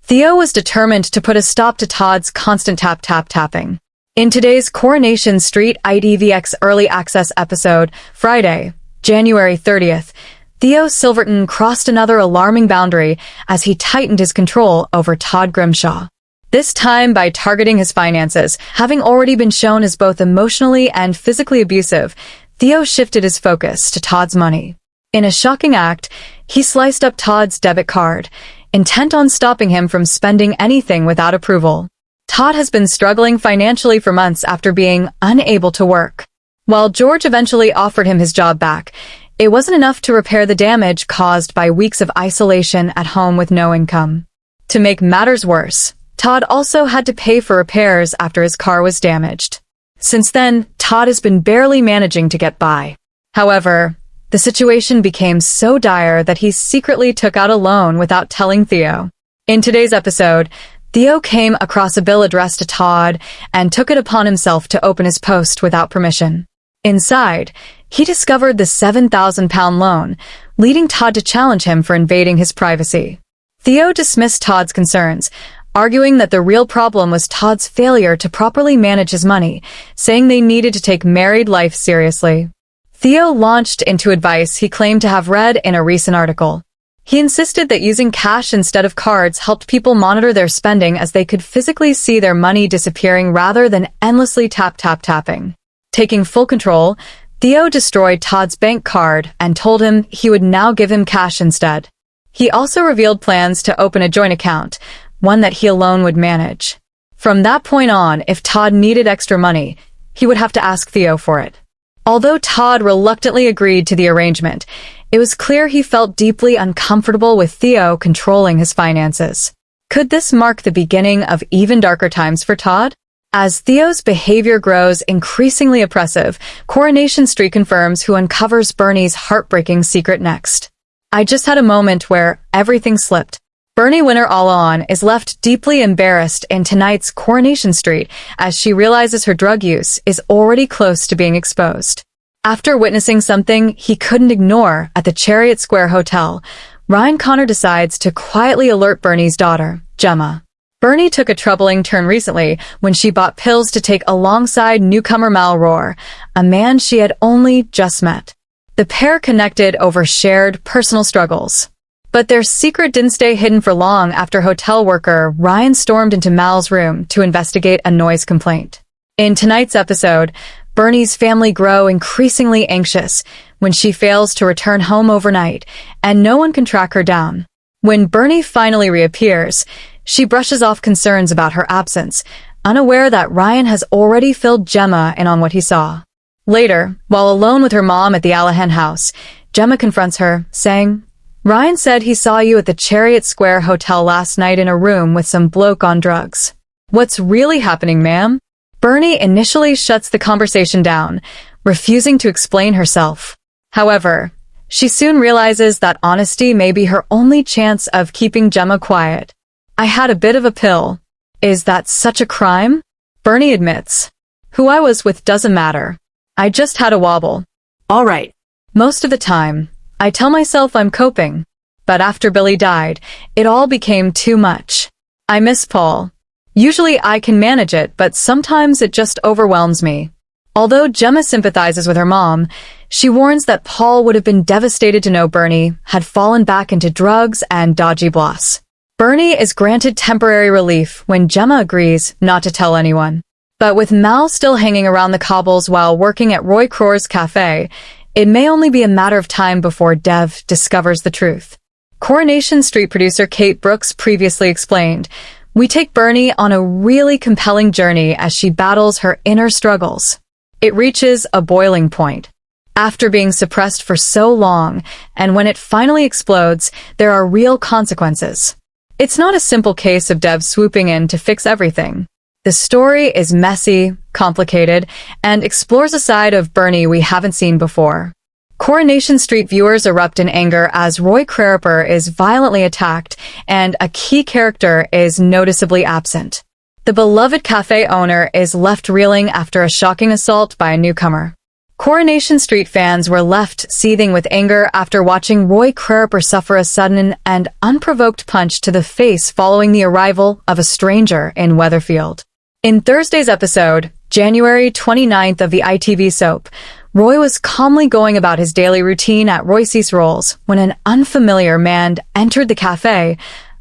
Theo was determined to put a stop to Todd's constant tapping. In today's Coronation Street IDVX Early Access episode, Friday, January 30th, Theo Silverton crossed another alarming boundary as he tightened his control over Todd Grimshaw. This time by targeting his finances. Having already been shown as both emotionally and physically abusive, Theo shifted his focus to Todd's money. In a shocking act, he sliced up Todd's debit card, intent on stopping him from spending anything without approval. Todd has been struggling financially for months after being unable to work. While George eventually offered him his job back, it wasn't enough to repair the damage caused by weeks of isolation at home with no income. To make matters worse, Todd also had to pay for repairs after his car was damaged. Since then, Todd has been barely managing to get by. However, the situation became so dire that he secretly took out a loan without telling Theo. In today's episode, Theo came across a bill addressed to Todd and took it upon himself to open his post without permission. Inside, he discovered the £7,000 loan, leading Todd to challenge him for invading his privacy. Theo dismissed Todd's concerns, arguing that the real problem was Todd's failure to properly manage his money, saying they needed to take married life seriously. Theo launched into advice he claimed to have read in a recent article. He insisted that using cash instead of cards helped people monitor their spending as they could physically see their money disappearing rather than endlessly tapping. Taking full control, Theo destroyed Todd's bank card and told him he would now give him cash instead. He also revealed plans to open a joint account, one that he alone would manage. From that point on, if Todd needed extra money, he would have to ask Theo for it. Although Todd reluctantly agreed to the arrangement, it was clear he felt deeply uncomfortable with Theo controlling his finances. Could this mark the beginning of even darker times for Todd? As Theo's behavior grows increasingly oppressive, Coronation Street confirms who uncovers Bernie's heartbreaking secret next. I just had a moment where everything slipped. Bernie Winner All-On is left deeply embarrassed in tonight's Coronation Street as she realizes her drug use is already close to being exposed. After witnessing something he couldn't ignore at the Chariot Square Hotel, Ryan Connor decides to quietly alert Bernie's daughter, Gemma. Bernie took a troubling turn recently when she bought pills to take alongside newcomer Mal Rohr, a man she had only just met. The pair connected over shared personal struggles. But their secret didn't stay hidden for long after hotel worker Ryan stormed into Mal's room to investigate a noise complaint. In tonight's episode, Bernie's family grow increasingly anxious when she fails to return home overnight, and no one can track her down. When Bernie finally reappears, she brushes off concerns about her absence, unaware that Ryan has already filled Gemma in on what he saw. Later, while alone with her mom at the Allahan house, Gemma confronts her, saying, "Ryan said he saw you at the Chariot Square Hotel last night in a room with some bloke on drugs. What's really happening, ma'am?" Bernie initially shuts the conversation down, refusing to explain herself. However, she soon realizes that honesty may be her only chance of keeping Gemma quiet. "I had a bit of a pill. Is that such a crime?" Bernie admits. "Who I was with doesn't matter. I just had a wobble. All right. Most of the time, I tell myself I'm coping. But after Billy died, it all became too much. I miss Paul. Usually I can manage it, but sometimes it just overwhelms me." Although Gemma sympathizes with her mom, she warns that Paul would have been devastated to know Bernie had fallen back into drugs and dodgy boss. Bernie is granted temporary relief when Gemma agrees not to tell anyone. But with Mal still hanging around the cobbles while working at Roy Crow's cafe, it may only be a matter of time before Dev discovers the truth. Coronation Street producer Kate Brooks previously explained, "We take Bernie on a really compelling journey as she battles her inner struggles. It reaches a boiling point. After being suppressed for so long, and when it finally explodes, there are real consequences. It's not a simple case of Dev swooping in to fix everything. The story is messy, complicated, and explores a side of Bernie we haven't seen before." Coronation Street viewers erupt in anger as Roy Crowper is violently attacked and a key character is noticeably absent. The beloved cafe owner is left reeling after a shocking assault by a newcomer. Coronation Street fans were left seething with anger after watching Roy Creeper suffer a sudden and unprovoked punch to the face following the arrival of a stranger in Weatherfield. In Thursday's episode, January 29th of the ITV soap, Roy was calmly going about his daily routine at Royce's Rolls when an unfamiliar man entered the cafe,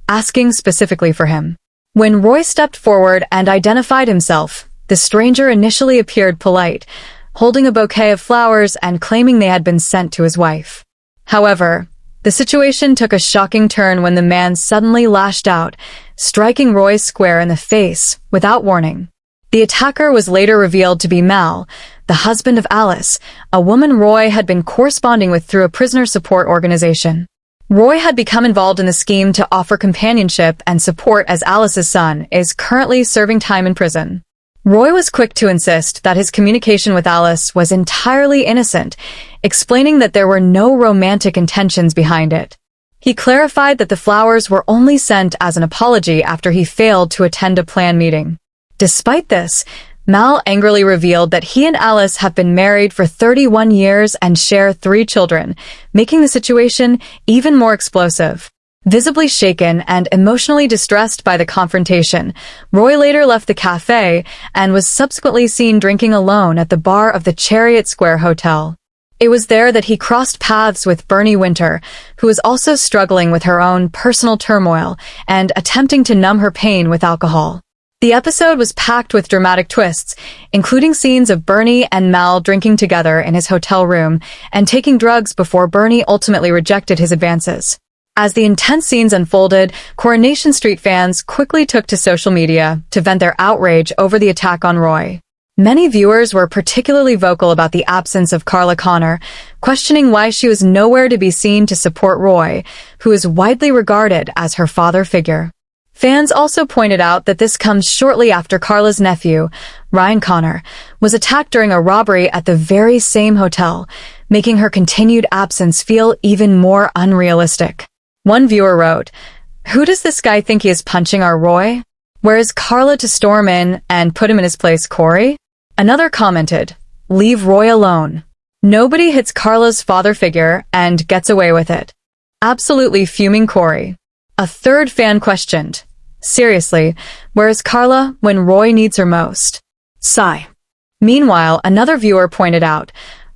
asking specifically for him. When Roy stepped forward and identified himself, the stranger initially appeared polite, holding a bouquet of flowers and claiming they had been sent to his wife. However, the situation took a shocking turn when the man suddenly lashed out, striking Roy square in the face without warning. The attacker was later revealed to be Mal, the husband of Alice, a woman Roy had been corresponding with through a prisoner support organization. Roy had become involved in the scheme to offer companionship and support as Alice's son is currently serving time in prison. Roy was quick to insist that his communication with Alice was entirely innocent, explaining that there were no romantic intentions behind it. He clarified that the flowers were only sent as an apology after he failed to attend a planned meeting. Despite this, Mal angrily revealed that he and Alice have been married for 31 years and share 3 children, making the situation even more explosive. Visibly shaken and emotionally distressed by the confrontation, Roy later left the cafe and was subsequently seen drinking alone at the bar of the Chariot Square Hotel. It was there that he crossed paths with Bernie Winter, who was also struggling with her own personal turmoil and attempting to numb her pain with alcohol. The episode was packed with dramatic twists, including scenes of Bernie and Mal drinking together in his hotel room and taking drugs before Bernie ultimately rejected his advances. As the intense scenes unfolded, Coronation Street fans quickly took to social media to vent their outrage over the attack on Roy. Many viewers were particularly vocal about the absence of Carla Connor, questioning why she was nowhere to be seen to support Roy, who is widely regarded as her father figure. Fans also pointed out that this comes shortly after Carla's nephew, Ryan Connor, was attacked during a robbery at the very same hotel, making her continued absence feel even more unrealistic. One viewer wrote, "Who does this guy think he is punching our Roy? Where is Carla to storm in and put him in his place, Corrie?" Another commented, "Leave Roy alone. Nobody hits Carla's father figure and gets away with it." Absolutely fuming Corrie. A third fan questioned, "Seriously, where is Carla when Roy needs her most?" Sigh. Meanwhile, another viewer pointed out,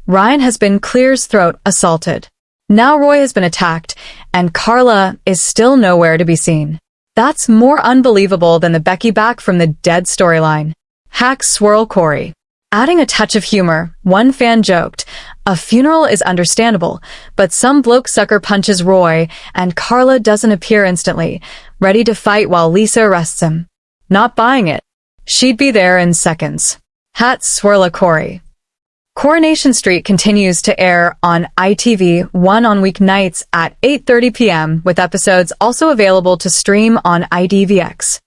Ryan has been clears throat assaulted. Now Roy has been attacked, and Carla is still nowhere to be seen. That's more unbelievable than the Becky back from the dead storyline. Hack swirl Corrie. Adding a touch of humor, one fan joked, "A funeral is understandable, but some bloke sucker punches Roy, and Carla doesn't appear instantly, ready to fight while Lisa arrests him. Not buying it. She'd be there in seconds." Hat swirla Corrie. Coronation Street continues to air on ITV1 on weeknights at 8:30 p.m., with episodes also available to stream on IDVX.